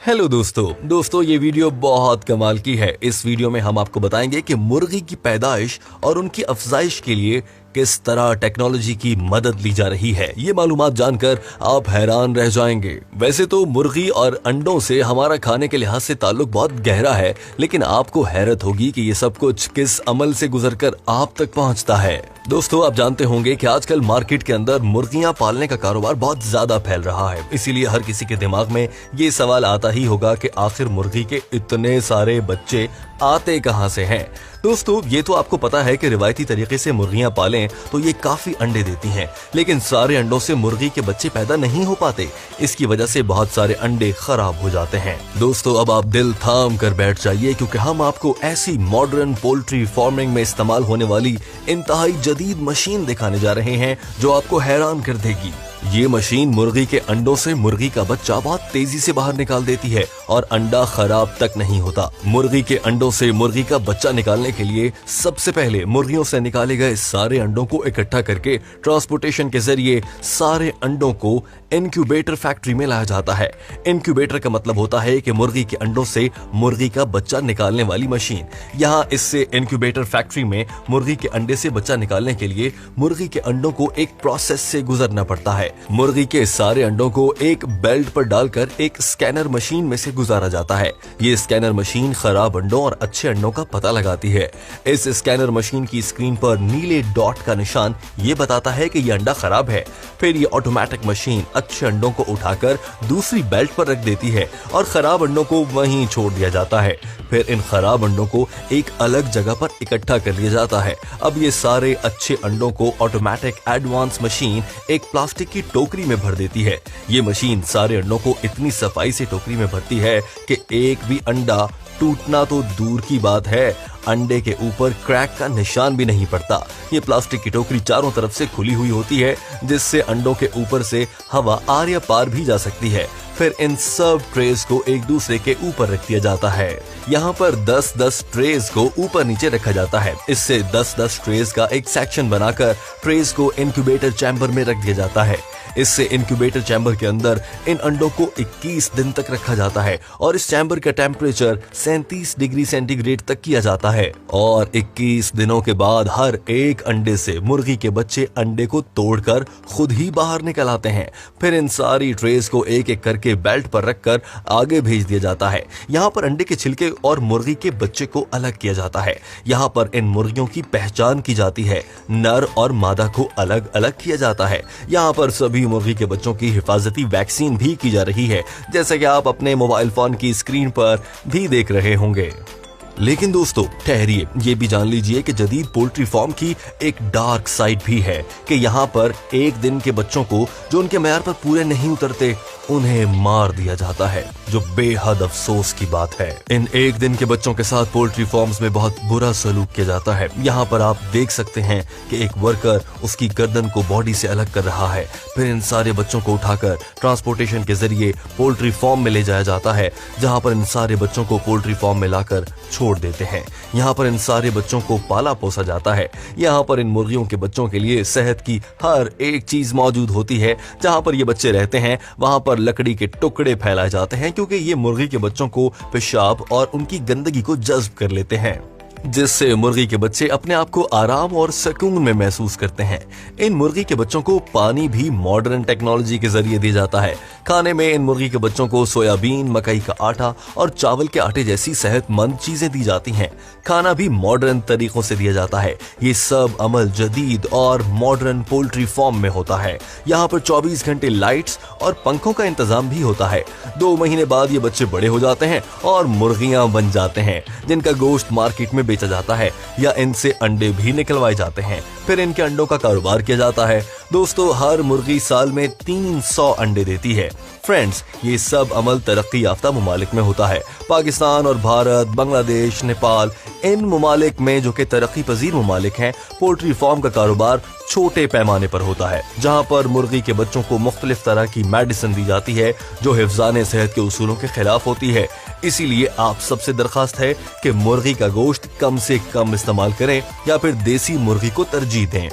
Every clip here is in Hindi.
हेलो दोस्तों ये वीडियो बहुत कमाल की है। इस वीडियो में हम आपको बताएंगे कि मुर्गी की पैदाइश और उनकी अफजाइश के लिए किस तरह टेक्नोलॉजी की मदद ली जा रही है। ये मालूमात जानकर आप हैरान रह जाएंगे। वैसे तो मुर्गी और अंडों से हमारा खाने के लिहाज से ताल्लुक बहुत गहरा है, लेकिन आपको हैरत होगी कि ये सब कुछ किस अमल से गुजरकर आप तक पहुंचता है। दोस्तों, आप जानते होंगे कि आजकल मार्केट के अंदर मुर्गियां पालने का कारोबार बहुत ज्यादा फैल रहा है। इसीलिए हर किसी के दिमाग में ये सवाल आता ही होगा कि आखिर मुर्गी के इतने सारे बच्चे आते कहां से हैं। दोस्तों, ये तो आपको पता है कि रिवायती तरीके से मुर्गियां पालें तो ये काफी अंडे देती हैं, लेकिन सारे अंडों से मुर्गी के बच्चे पैदा नहीं हो पाते। इसकी वजह से बहुत सारे अंडे खराब हो जाते हैं। दोस्तों, अब आप दिल थाम कर बैठ जाइए, क्योंकि हम आपको ऐसी मॉडर्न पोल्ट्री फार्मिंग में इस्तेमाल होने वाली इंतहाई जदीद मशीन दिखाने जा रहे हैं जो आपको हैरान कर देगी। ये मशीन मुर्गी के अंडों से मुर्गी का बच्चा बहुत तेजी से बाहर निकाल देती है और अंडा खराब तक नहीं होता। मुर्गी के अंडों से मुर्गी का बच्चा निकालने के लिए सबसे पहले मुर्गियों से निकाले गए सारे अंडों को इकट्ठा करके ट्रांसपोर्टेशन के जरिए सारे अंडों को इनक्यूबेटर फैक्ट्री में लाया जाता है। इनक्यूबेटर का मतलब होता है कि मुर्गी के अंडों से मुर्गी का बच्चा निकालने वाली मशीन। यहाँ इससे इनक्यूबेटर फैक्ट्री में मुर्गी के अंडे से बच्चा निकालने के लिए मुर्गी के अंडों को एक प्रोसेस से गुजरना पड़ता है। मुर्गी के सारे अंडों को एक बेल्ट पर डालकर एक स्कैनर मशीन में से गुजारा जाता है। ये स्कैनर मशीन खराब अंडों और अच्छे अंडों का पता लगाती है। इस स्कैनर मशीन की स्क्रीन पर नीले डॉट का निशान ये बताता है कि ये अंडा खराब है। फिर ये ऑटोमेटिक मशीन अच्छे अंडों को उठाकर दूसरी बेल्ट पर रख देती है और खराब अंडों को वहीं छोड़ दिया जाता है। फिर इन खराब अंडों को एक अलग जगह पर इकट्ठा कर लिया जाता है। अब ये सारे अच्छे अंडों को ऑटोमेटिक एडवांस मशीन एक प्लास्टिक की टोकरी में भर देती है। ये मशीन सारे अंडों को इतनी सफाई से टोकरी में भरती है कि एक भी अंडा टूटना तो दूर की बात है, अंडे के ऊपर क्रैक का निशान भी नहीं पड़ता। ये प्लास्टिक की टोकरी चारों तरफ से खुली हुई होती है, जिससे अंडों के ऊपर से हवा आर या पार भी जा सकती है। फिर इन सब ट्रेस को एक दूसरे के ऊपर रख दिया जाता है। यहाँ पर 10-10 ट्रेस को ऊपर नीचे रखा जाता है। इससे 10-10 ट्रेस का एक सेक्शन बनाकर ट्रेस को इंक्यूबेटर चैम्बर में रख दिया जाता है। इससे इंक्यूबेटर चैम्बर के अंदर इन अंडों को 21 दिन तक रखा जाता है और इस चैम्बर का टेम्परेचर 37 डिग्री सेंटीग्रेड तक किया जाता है। और 21 दिनों के बाद हर एक अंडे से मुर्गी के बच्चे अंडे को तोड़कर खुद ही बाहर निकल आते हैं। फिर इन सारी ट्रेस को एक एक करके बेल्ट पर रखकर आगे भेज दिया जाता है। यहाँ पर अंडे के छिलके और मुर्गी के बच्चे को अलग किया जाता है। यहाँ पर इन मुर्गियों की पहचान की जाती है। नर और मादा को अलग अलग किया जाता है। यहाँ पर सभी मुर्गी के बच्चों की हिफाजती वैक्सीन भी की जा रही है, जैसे कि आप अपने मोबाइल फोन की स्क्रीन पर भी देख रहे होंगे। लेकिन दोस्तों, ठहरिए, ये भी जान लीजिए कि जदीद पोल्ट्री फार्म की एक डार्क साइड भी है कि यहाँ पर एक दिन के बच्चों को जो उनके मैयार पर पूरे नहीं उतरते उन्हें मार दिया जाता है, जो बेहद अफसोस की बात है। इन एक दिन के बच्चों के साथ पोल्ट्री फार्म्स में बहुत बुरा सलूक किया जाता है। यहाँ पर आप देख सकते हैं कि एक वर्कर उसकी गर्दन को बॉडी से अलग कर रहा है। फिर इन सारे बच्चों को उठाकर ट्रांसपोर्टेशन के जरिए पोल्ट्री फार्म में ले जाया जाता है, जहाँ पर इन सारे बच्चों को पोल्ट्री फार्म में लाकर छोड़ देते हैं। यहाँ पर इन सारे बच्चों को पाला पोसा जाता है। यहाँ पर इन मुर्गियों के बच्चों के लिए सेहत की हर एक चीज मौजूद होती है। जहाँ पर ये बच्चे रहते हैं वहां पर लकड़ी के टुकड़े फैलाए जाते हैं, क्योंकि ये मुर्गी के बच्चों को पेशाब और उनकी गंदगी को जज्ब कर लेते हैं, जिससे मुर्गी के बच्चे अपने आप को आराम और सुकून में महसूस करते हैं। इन मुर्गी के बच्चों को पानी भी मॉडर्न टेक्नोलॉजी के जरिए दिया जाता है। खाने में इन मुर्गी के बच्चों को सोयाबीन, मकई का आटा और चावल के आटे जैसी सेहतमंद चीजें दी जाती हैं। खाना भी मॉडर्न तरीकों से दिया जाता है। ये सब अमल जदीद और मॉडर्न पोल्ट्री फार्म में होता है। यहाँ पर 24 घंटे लाइट्स और पंखों का इंतजाम भी होता है। 2 महीने बाद ये बच्चे बड़े हो जाते हैं और मुर्गियां बन जाते हैं, जिनका गोश्त मार्केट में बेचा जाता है या इनसे अंडे भी निकलवाए जाते हैं। फिर इनके अंडों का कारोबार किया जाता है। दोस्तों, हर मुर्गी साल में 300 अंडे देती है। फ्रेंड्स, ये सब अमल तरक्की याफ्ता मुमालिक में होता है। पाकिस्तान और भारत, बांग्लादेश, नेपाल, इन मुमालिक में जो कि तरक्की पजीर मुमालिक हैं, पोल्ट्री फार्म का कारोबार छोटे पैमाने पर होता है, जहां पर मुर्गी के बच्चों को मुख्तलिफ तरह की मेडिसिन दी जाती है जो हिफ्ज़ाने सेहत के उसूलों के खिलाफ होती है। इसीलिए आप सबसे दरखास्त है कि मुर्गी का गोश्त कम से कम इस्तेमाल करें या फिर देसी मुर्गी को तरजीह दें।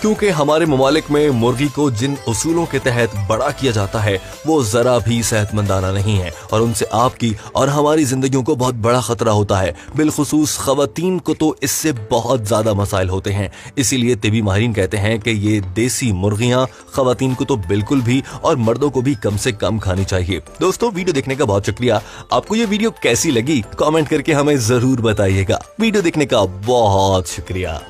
क्योंकि हमारे ममालिक में मुर्गी को जिन उसूलों के तहत बड़ा किया जाता है वो जरा भी सेहतमंदाना नहीं है और उनसे आपकी और हमारी जिंदगियों को बहुत बड़ा खतरा होता है। बिलखुसूस खवातीन को तो इससे बहुत ज्यादा मसाइल होते हैं। इसीलिए तिबी माहिरीन कहते हैं कि ये देसी मुर्गियां खवातीन को तो बिल्कुल भी और मर्दों को भी कम से कम खानी चाहिए। दोस्तों, वीडियो देखने का बहुत शुक्रिया। आपको ये वीडियो कैसी लगी कमेंट करके हमें जरूर बताइएगा। वीडियो देखने का बहुत शुक्रिया।